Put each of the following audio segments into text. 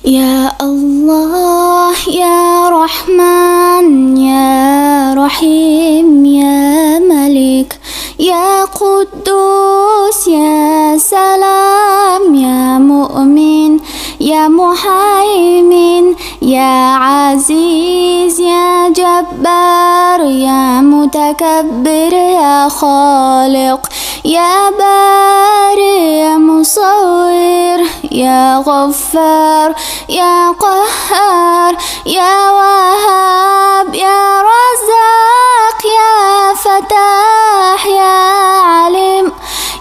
يا الله يا رحمن يا رحيم يا ملك يا قدوس يا سلام يا مؤمن يا مهيمن يا عزيز يا جبار يا متكبر يا خالق يا بارئ يا مصور يا غفار يا قهار يا وهاب يا رزاق يا فتاح يا عليم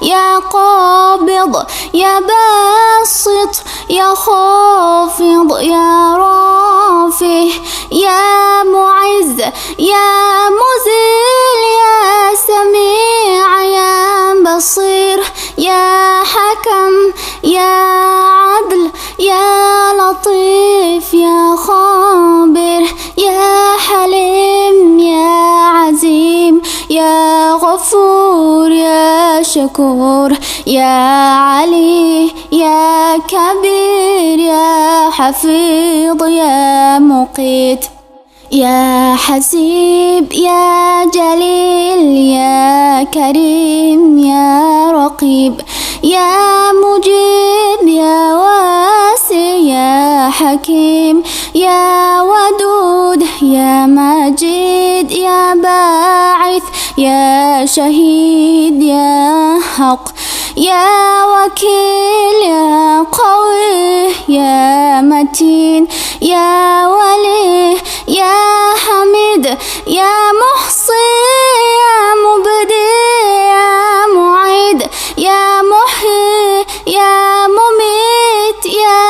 يا قابض يا باسط يا خافض يا رافع يا معز يا مذل يا سميع يا بصير يا حكم يا عدل يا لطيف يا خابر يا حليم يا عزيم يا غفور يا شكور يا علي يا كبير يا حفيظ يا مقيت يا حسيب يا جليل يا كريم يا رقيب يا مجيب يا واسع يا حكيم يا ودود يا مجيد يا باعث يا شهيد يا حق يا وكيل يا قوي يا متين يا ولي يا حميد يا محصي يا مبدي يا معيد يا محيي يا مميت يا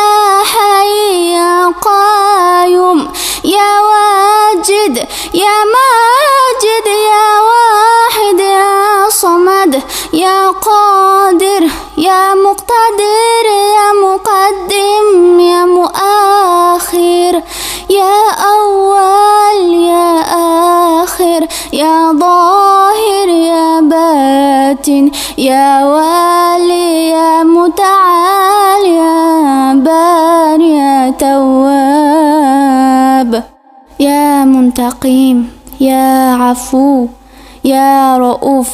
حي يا قيوم يا واجد يا ماجد يا واحد يا صمد يا قادر يا مقتدر يا مقدم يا مؤخر يا أول يا آخر يا ظاهر يا باطن يا والي يا متعال يا بار يا تواب يا منتقم يا عفو يا رؤوف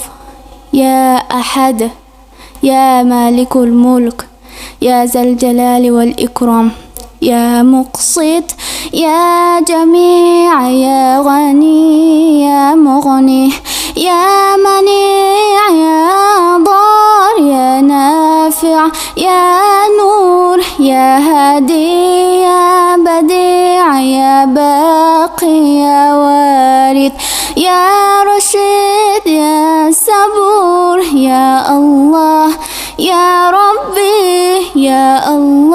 يا أحد يا مالك الملك يا ذا الجلال والإكرام يا مقسط يا جميع يا غني يا مغني يا منيع يا ضار يا نافع يا نور يا هادي يا بديع يا باقي يا وارث يا رشيد يا صبور يا الله يا ربي يا الله